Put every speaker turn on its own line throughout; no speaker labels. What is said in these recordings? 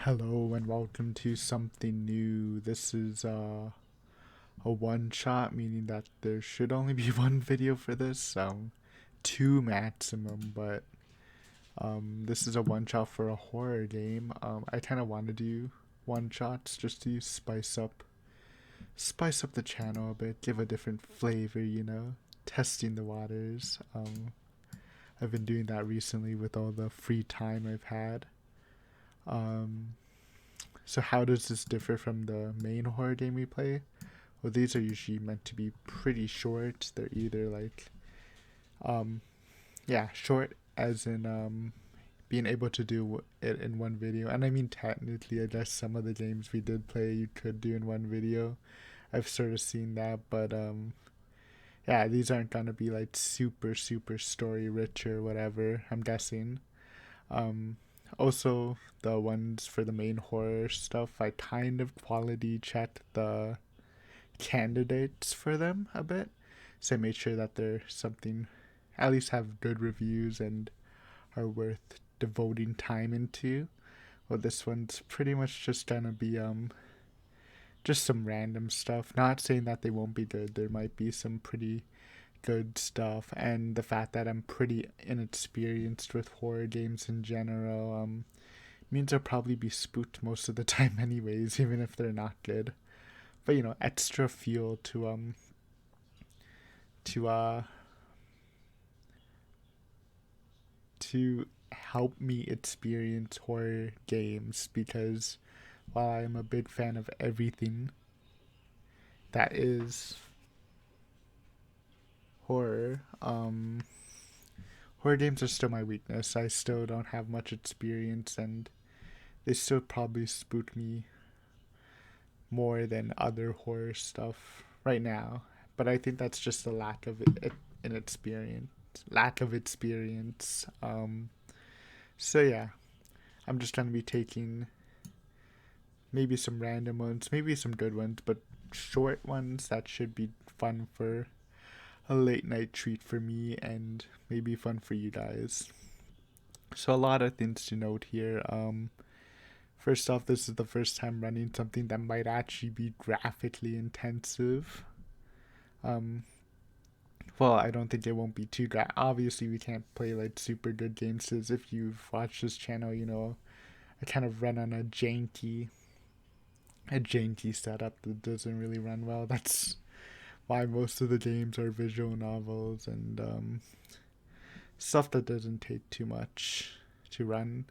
Hello and welcome to something new. This is a one shot, meaning that there should only be one video for this, two maximum, but this is a one shot for a horror game. I kind of want to do one shots just to spice up the channel a bit, give a different flavor, testing the waters. I've been doing that recently with all the free time I've had. Um, So how does this differ from the main horror game we play? Well, these are usually meant to be pretty short. They're either um, short as in being able to do it in one video. And I mean, technically, I guess some of the games we did play you could do in one video. I've sort of seen that, but yeah, these aren't gonna be like super story rich or whatever. I'm guessing. Um, Also, the ones for the main horror stuff, I kind of quality checked the candidates for them a bit. So I made sure that they're something, at least have good reviews and are worth devoting time into. Well, this one's pretty much just gonna be just some random stuff. Not saying that they won't be good. There might be some pretty good stuff, and the fact that I'm pretty inexperienced with horror games in general means I'll probably be spooked most of the time anyways, even if they're not good. But extra fuel to uh to help me experience horror games, because while I'm a big fan of everything that is horror, horror games are still my weakness. I still don't have much experience, and they still probably spook me more than other horror stuff right now. But I think that's just a lack of experience. So yeah, I'm just gonna be taking maybe some random ones, maybe some good ones, but short ones that should be fun for a late night treat for me and maybe fun for you guys. So a lot of things to note here. First off, this is the first time running something that might actually be graphically intensive. Um, well, I don't think it won't be too obviously we can't play like super good games, because if you've watched this channel, I kind of run on a janky setup that doesn't really run well. That's why most of the games are visual novels and stuff that doesn't take too much to run.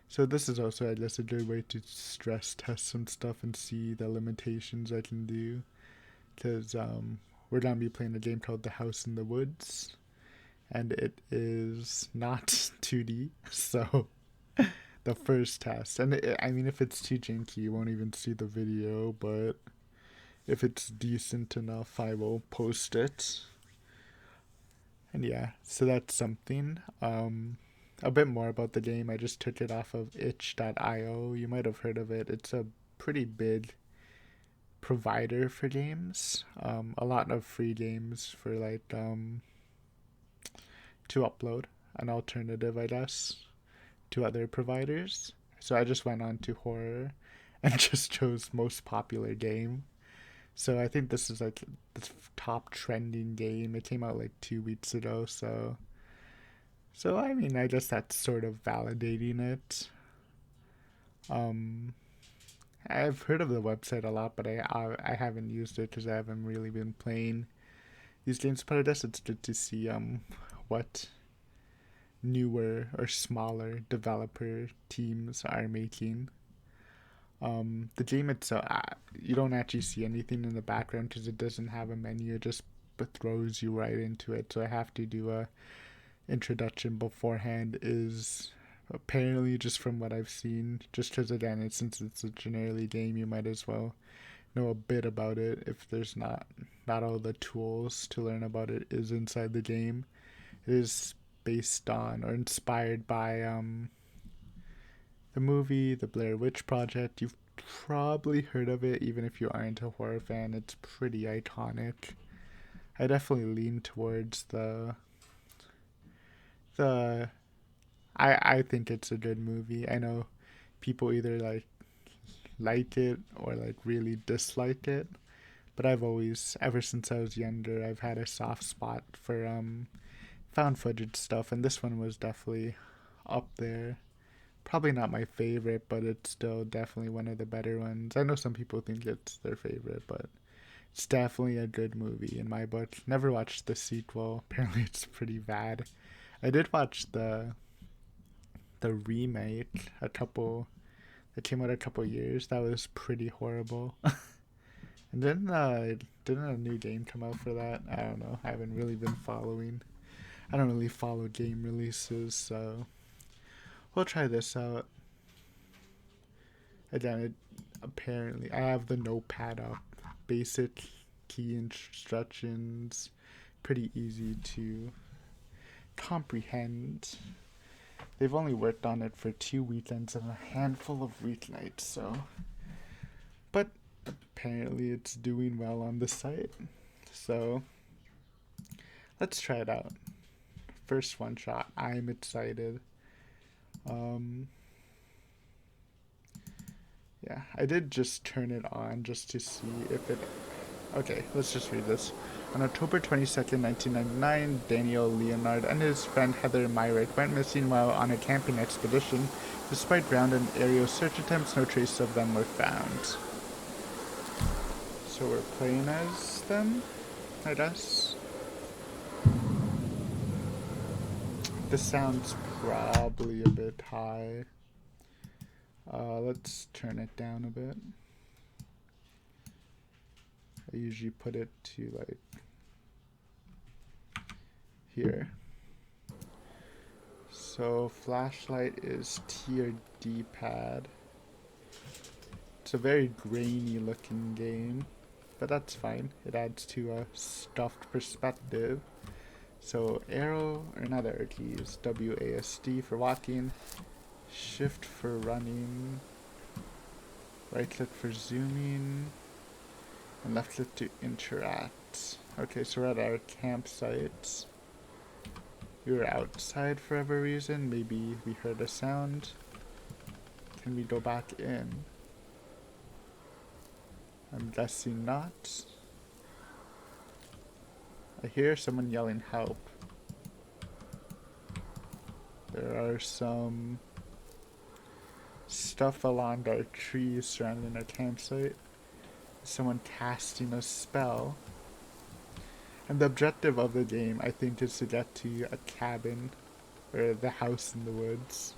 So this is also, I guess, a good way to stress test some stuff and see the limitations I can do. Because we're gonna be playing a game called The House in the Woods, and it is not 2D. So the first test, and I mean, if it's too janky, you won't even see the video. But if it's decent enough, I will post it. And yeah, so that's something. A bit more about the game. I just took it off of itch.io. You might have heard of it. It's a pretty big provider for games. A lot of free games for to upload, an alternative, I guess, to other providers. So I just went on to horror and just chose most popular game. So I think this is like the top trending game. It came out like 2 weeks ago, so I mean, I guess that's sort of validating it. Um, I've heard of the website a lot, but I haven't used it because I haven't really been playing these games. But I guess it's good to see what newer or smaller developer teams are making. The game itself, you don't actually see anything in the background because it doesn't have a menu. It just throws you right into it. So I have to do a introduction beforehand. Is apparently, just from what I've seen, just because again, since it's a generally game, you might as well know a bit about it. If there's not all the tools to learn about it is inside the game. It is based on or inspired by the movie The Blair Witch Project. You've probably heard of it, even if you aren't a horror fan. It's pretty iconic. I definitely lean towards the I think it's a good movie. I know people either like it or like really dislike it. But I've always, ever since I was younger, I've had a soft spot for found footage stuff, and this one was definitely up there. Probably not my favorite, but it's still definitely one of the better ones. I know some people think it's their favorite, but it's definitely a good movie in my book. Never watched the sequel. Apparently, it's pretty bad. I did watch the remake a couple that came out a couple years. That was pretty horrible. And then didn't a new game come out for that? I don't know. I haven't really been following. I don't really follow game releases, so we'll try this out. Again, apparently I have the notepad up. Basic key instructions, pretty easy to comprehend. They've only worked on it for 2 weekends and a handful of weeknights, so. But apparently it's doing well on the site. So let's try it out. First one shot. I'm excited. Yeah, I did just turn it on just to see if it. Okay, let's just read this. On October 22nd, 1999, Daniel Leonard and his friend Heather Myrick went missing while on a camping expedition. Despite ground and aerial search attempts, no trace of them were found. So we're playing as them, I guess. The sound's probably a bit high. Let's turn it down a bit. I usually put it to like here. So flashlight is T or D pad. It's a very grainy looking game, but that's fine. It adds to a stuffed perspective. So arrow, or not arrow keys, WASD for walking, shift for running, right click for zooming, and left click to interact. Okay, so we're at our campsite. We were outside for whatever reason. Maybe we heard a sound. Can we go back in? I'm guessing not. I hear someone yelling help. There are some stuff along our trees surrounding our campsite. Someone casting a spell. And the objective of the game, I think, is to get to a cabin or the house in the woods.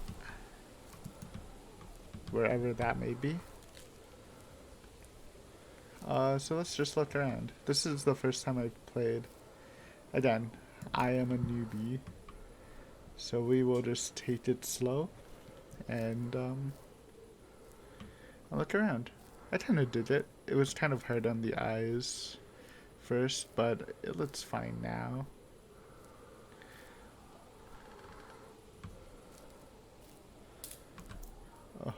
Wherever that may be. So let's just look around. This is the first time I've played. Again, I am a newbie. So we will just take it slow and I'll look around. I kind of did it. It was kind of hard on the eyes first, but it looks fine now. Oh.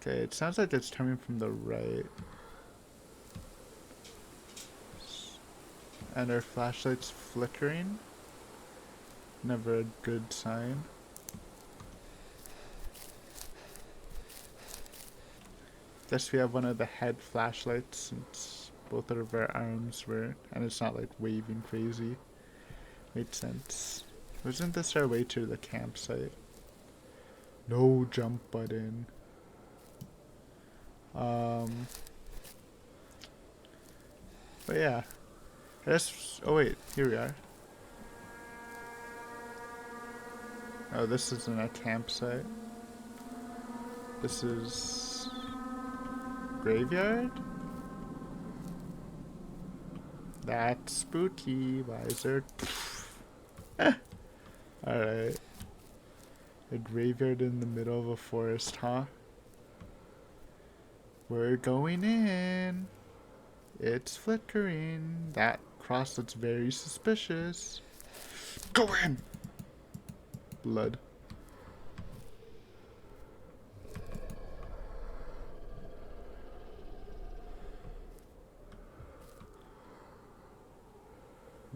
Okay, it sounds like it's coming from the right. And our flashlight's flickering. Never a good sign. Guess we have one of the head flashlights since both of our arms were, and it's not like waving crazy. Made sense. Wasn't this our way to the campsite? No jump button. But yeah. I guess, oh wait, here we are. Oh, this isn't a campsite. This is graveyard? That's spooky. Why is there? Alright. A graveyard in the middle of a forest, huh? We're going in. It's flickering. That cross looks very suspicious. Go in! Blood.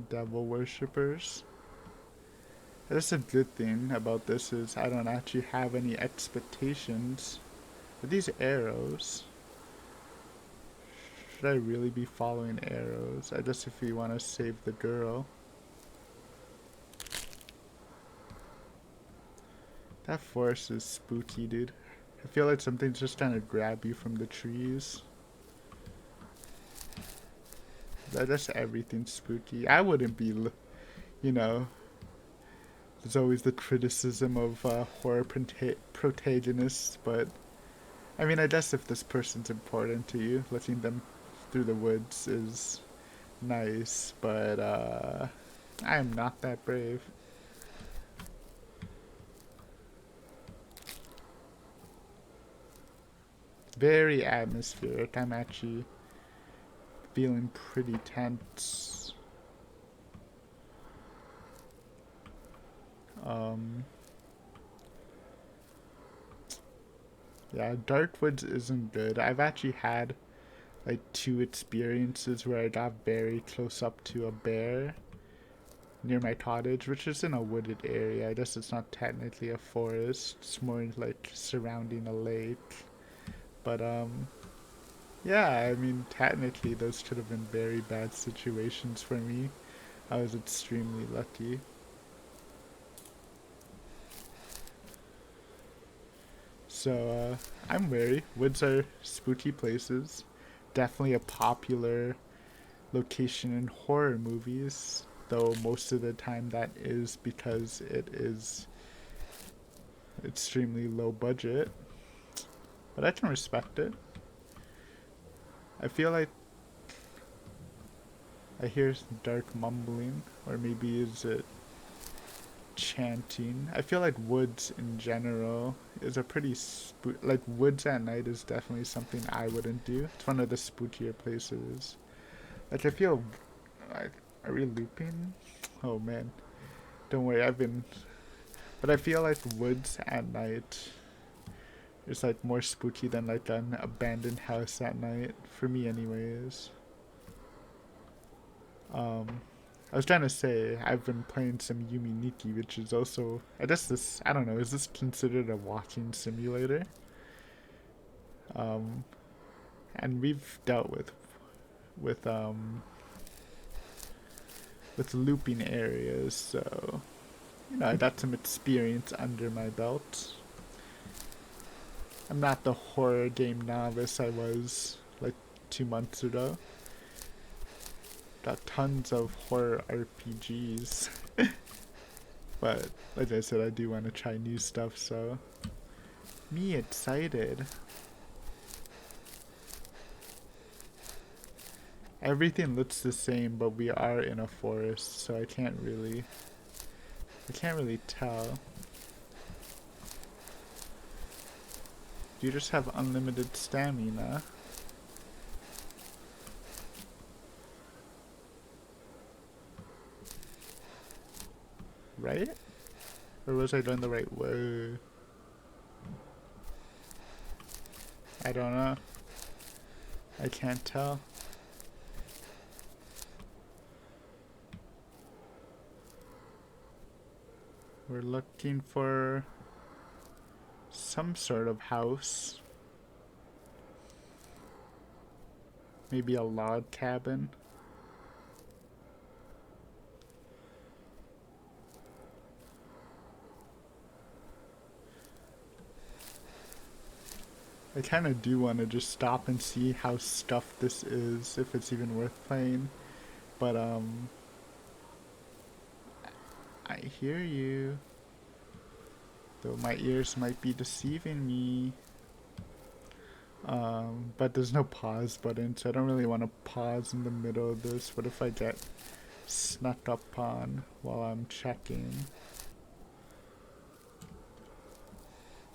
Devil worshippers. That's a good thing about this is I don't actually have any expectations. But these arrows, should I really be following arrows? I guess if we want to save the girl. That forest is spooky, dude. I feel like something's just trying to grab you from the trees. That's everything spooky. I wouldn't be, you know, there's always the criticism of horror protagonists, but I mean, I guess if this person's important to you, looking them through the woods is nice, but I am not that brave. Very atmospheric. I'm actually feeling pretty tense. Um, yeah, Dark Woods isn't good. I've actually had like 2 experiences where I got very close up to a bear near my cottage, which is in a wooded area. I guess it's not technically a forest. It's more like surrounding a lake. But yeah, I mean technically those could have been very bad situations for me. I was extremely lucky. So I'm wary. Woods are spooky places. Definitely a popular location in horror movies, though most of the time that is because it is extremely low budget. But I can respect it. I feel like I hear some dark mumbling, or maybe is it chanting? I feel like woods in general is a pretty like woods at night is definitely something I wouldn't do. It's one of the spookier places. Like I feel like, are we looping? Oh man, don't worry, but I feel like woods at night is like more spooky than like an abandoned house at night for me, anyways. Um, I was trying to say I've been playing some Yumi Nikki, which is also I guess this I don't know is this considered a walking simulator? Um, and we've dealt with um with looping areas, so you know I got some experience under my belt. I'm not the horror game novice I was like 2 months ago. Got tons of horror RPGs. But like I said, I do want to try new stuff, so me excited. Everything looks the same, but we are in a forest, so I can't really tell. Do you just have unlimited stamina? Right? Or was I going the right way? I don't know. I can't tell. We're looking for some sort of house. Maybe a log cabin. I kind of do want to just stop and see how stuffed this is, if it's even worth playing. But, I hear you. Though my ears might be deceiving me. But there's no pause button, so I don't really want to pause in the middle of this. What if I get snuck up on while I'm checking?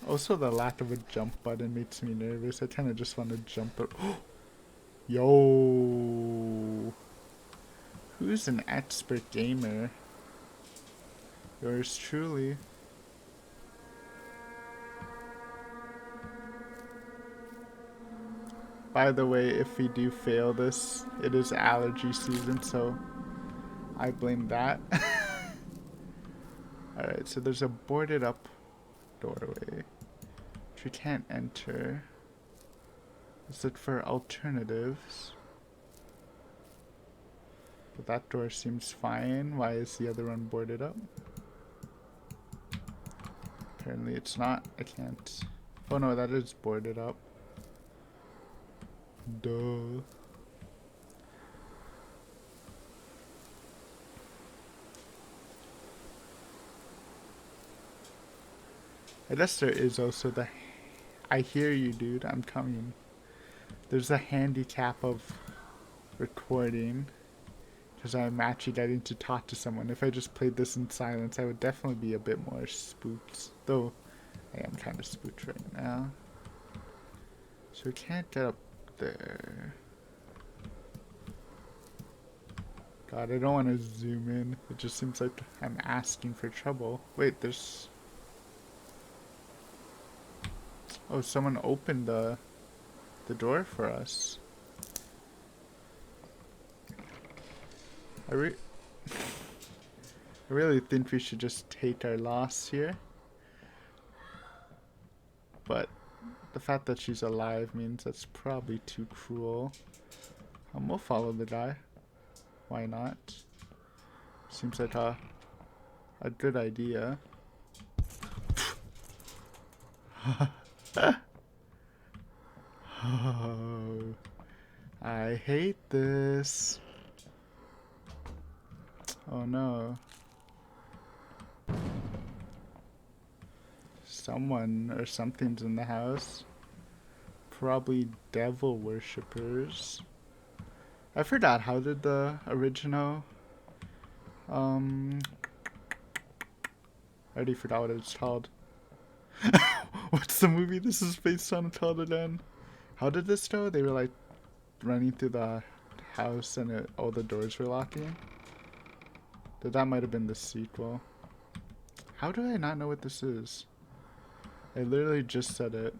Also, the lack of a jump button makes me nervous. I kind of just want to jump it. Yo! Who's an expert gamer? Yours truly. By the way, if we do fail this, it is allergy season, so I blame that. Alright. Alright, so there's a boarded up doorway which we can't enter. Is it for alternatives? But that door seems fine. Why is the other one boarded up? Apparently it's not. I can't. Oh no, that is boarded up. Duh. I guess there is also the... I hear you, dude. I'm coming. There's a handicap of recording. Because I'm actually getting to talk to someone. If I just played this in silence, I would definitely be a bit more spooked. Though, I am kind of spooked right now. So we can't get up there. God, I don't want to zoom in. It just seems like I'm asking for trouble. Wait, there's... Oh, someone opened the door for us. I really think we should just take our loss here. But the fact that she's alive means that's probably too cruel. We'll follow the guy. Why not? Seems like a good idea. Oh, I hate this. Oh no. Someone or something's in the house. Probably devil worshippers. I forgot, how did the original... I already forgot what it's called. What's the movie this is based on called again? How did this go? They were like running through the house and all the doors were locking. That might have been the sequel. How do I not know what this is? I literally just said it.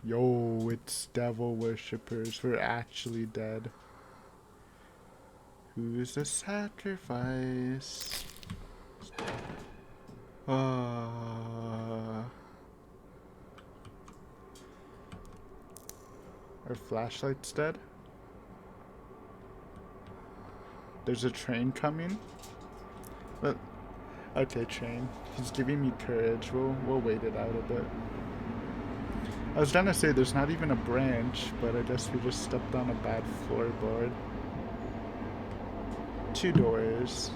Yo, it's devil worshippers. We're actually dead. Who's the sacrifice? Our flashlight's dead. There's a train coming. But okay, train. He's giving me courage. We'll wait it out a bit. I was gonna say there's not even a branch, but I guess we just stepped on a bad floorboard. 2 doors.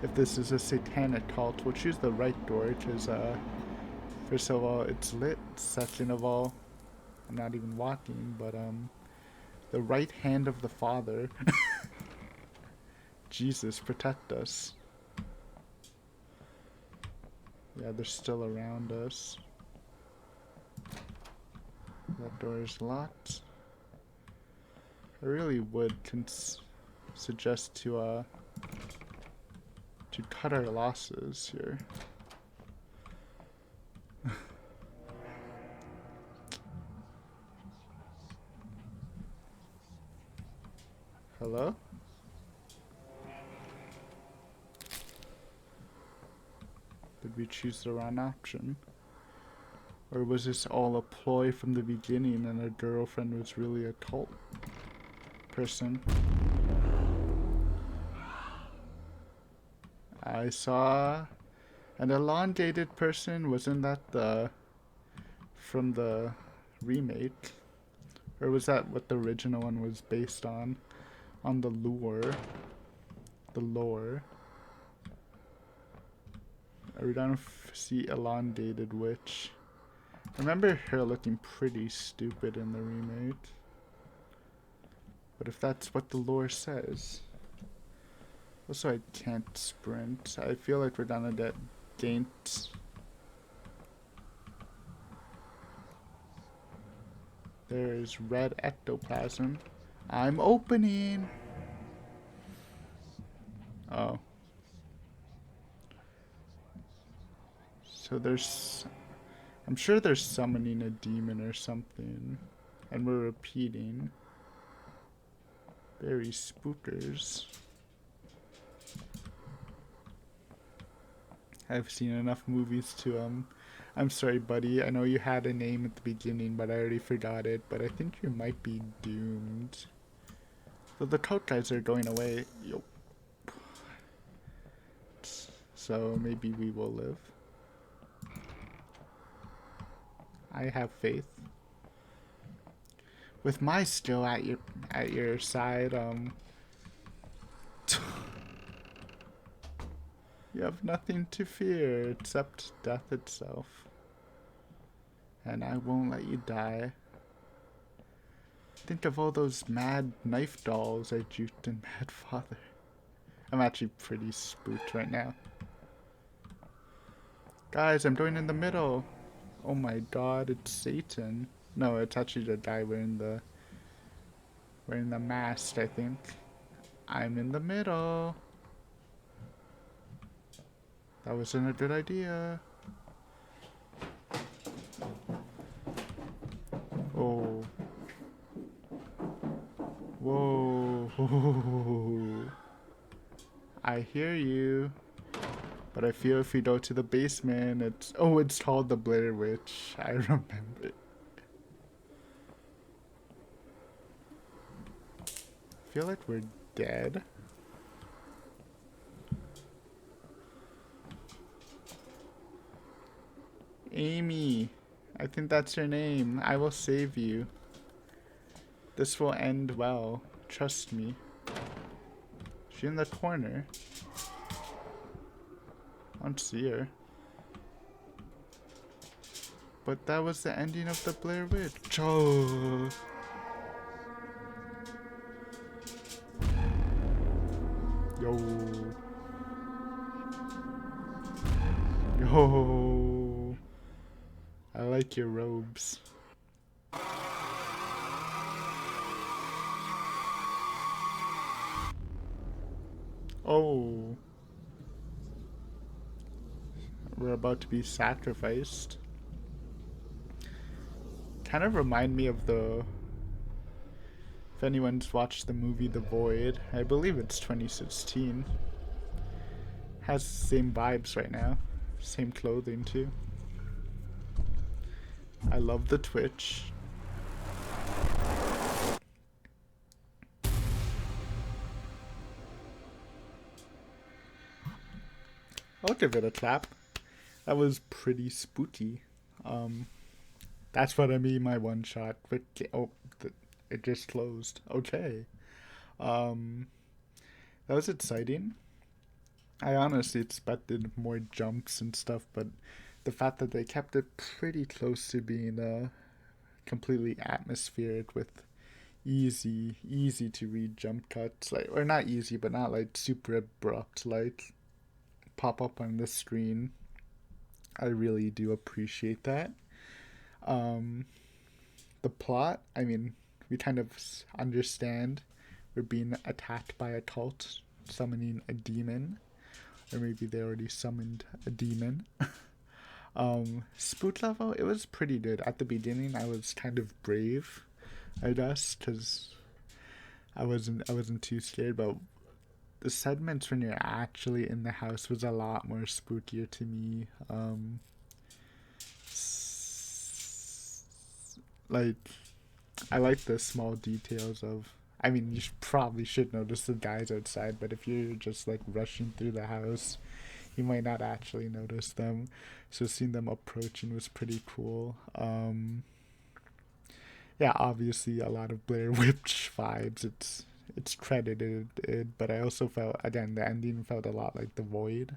If this is a satanic cult, we'll choose the right door because first of all it's lit. Second of all, I'm not even walking, but the right hand of the Father. Jesus, protect us. Yeah, they're still around us. That door is locked. I really would suggest to cut our losses here. Hello? Did we choose the wrong option? Or was this all a ploy from the beginning and our girlfriend was really a cult person? I saw an elongated person. Wasn't that from the remake? Or was that what the original one was based on? On the lore. The lore. Are we gonna see elongated witch? I remember her looking pretty stupid in the remake. But if that's what the lore says. Also, I can't sprint. I feel like we're gonna get ganked. There's red ectoplasm. I'm opening! Oh. So there's... I'm sure they're summoning a demon or something. And we're repeating. Very spookers. I've seen enough movies to I'm sorry, buddy. I know you had a name at the beginning, but I already forgot it. But I think you might be doomed. So the tote guys are going away. Yo. So maybe we will live. I have faith. With my skill at your side, you have nothing to fear except death itself. And I won't let you die. Think of all those mad knife dolls I juked in Mad Father. I'm actually pretty spooked right now. Guys, I'm going in the middle. Oh my god, it's Satan. No, it's actually the guy wearing the mask, I think. I'm in the middle. That wasn't a good idea. Oh. Whoa. I hear you. But I feel if we go to the basement, it's... Oh, it's called the Blair Witch. I remember. I feel like we're dead. Amy. I think that's her name. I will save you. This will end well. Trust me. She's in the corner. I don't see her. But that was the ending of the Blair Witch. Oh. Yo. Yo. I like your robes. Oh. We're about to be sacrificed. Kind of remind me of the... If anyone's watched the movie The Void, I believe it's 2016. Has the same vibes right now. Same clothing too. I love the Twitch. I'll give it a clap. That was pretty spooky. That's what I mean, my one shot. Oh, it just closed. Okay. That was exciting. I honestly expected more jumps and stuff, but the fact that they kept it pretty close to being completely atmospheric with easy to read jump cuts, like, or not easy, but not like super abrupt, like pop up on the screen. I really do appreciate that. The plot, I mean, we kind of understand we're being attacked by a cult summoning a demon, or maybe they already summoned a demon. Spook level, it was pretty good. At the beginning, I was kind of brave, I guess, because I wasn't too scared. But the segments when you're actually in the house was a lot more spookier to me. Like, I like the small details of. I mean, you probably should notice the guys outside, but if you're just like rushing through the house, you might not actually notice them. So seeing them approaching was pretty cool. Yeah, obviously a lot of Blair Witch vibes. It's credited, but I also felt, again, the ending felt a lot like The Void.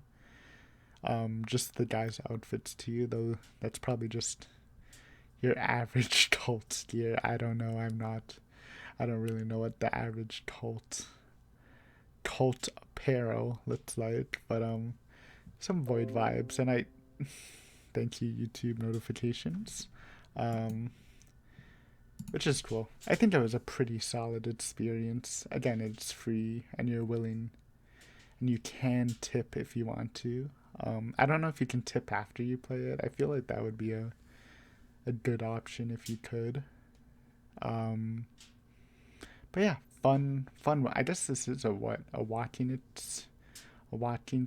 Just the guys' outfits too, though. That's probably just your average cult gear. I don't know. I don't really know what the average cult apparel looks like, but some Void vibes, and I thank you YouTube notifications, which is cool. I think it was a pretty solid experience. Again, it's free, and you're willing, and you can tip if you want to. I don't know if you can tip after you play it. I feel like that would be a good option if you could. But yeah, fun. I guess this is a walking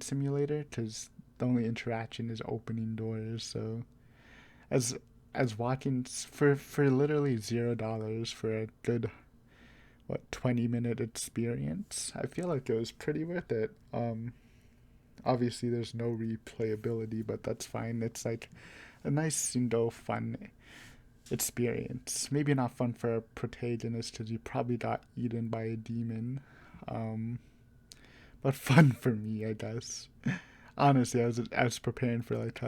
simulator, because the only interaction is opening doors. So as walking for literally $0 for a good 20-minute experience, I feel like it was pretty worth it. Obviously there's no replayability, but that's fine. It's like a nice, fun experience. Maybe not fun for a protagonist because you probably got eaten by a demon, but fun for me, I guess. Honestly, I was preparing for like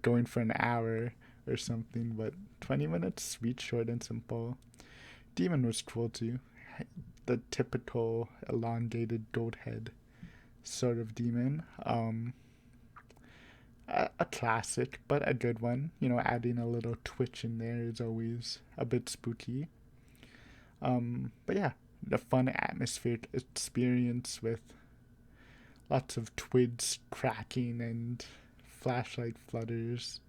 going for an hour or something, but 20 minutes, sweet, short, and simple. Demon was cool too. The typical elongated goat head sort of demon. A classic, but a good one. Adding a little twitch in there is always a bit spooky. But yeah, the fun atmospheric experience with lots of twigs cracking and flashlight flutters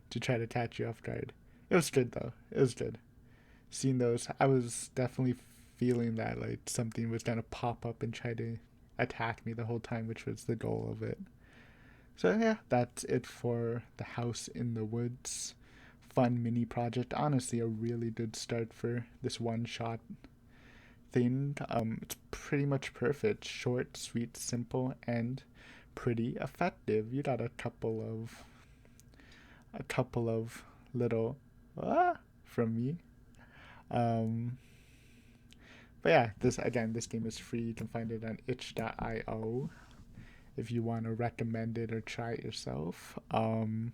to try to catch you off guard. It was good though. It was good. Seeing those, I was definitely feeling that like something was gonna pop up and try to attack me the whole time, which was the goal of it. So yeah, that's it for the house in the woods. Fun mini project. Honestly, a really good start for this one shot thing. It's pretty much perfect. Short, sweet, simple, and pretty effective. You got a couple of little from me. But yeah, this game is free. You can find it on itch.io if you want to recommend it or try it yourself. And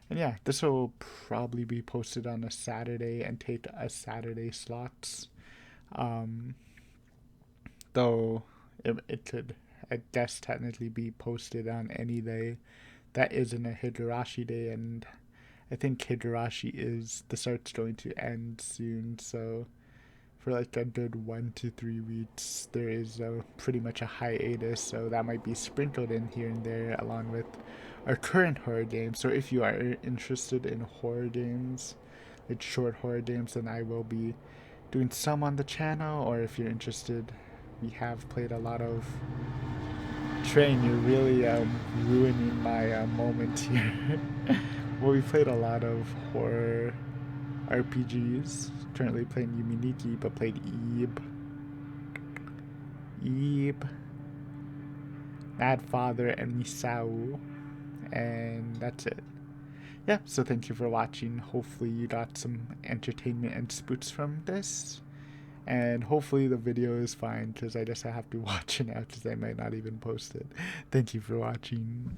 yeah, this will probably be posted on a Saturday and take a Saturday slots. Though it could, I guess, technically be posted on any day that isn't a Higurashi day, and I think the start's going to end soon, so for like a good 1 to 3 weeks there is pretty much a hiatus, so that might be sprinkled in here and there along with our current horror games. So if you are interested in horror games, like short horror games, then I will be doing some on the channel. Or if you're interested, we have played a lot of Train, you're really ruining my moment here. Well, we played a lot of horror RPGs. Currently playing Yuminiki, but played Ebe, Mad Father, and Misao. And that's it. Yeah, so thank you for watching. Hopefully you got some entertainment and spooks from this. And hopefully the video is fine, because I guess I have to watch it now because I might not even post it. Thank you for watching.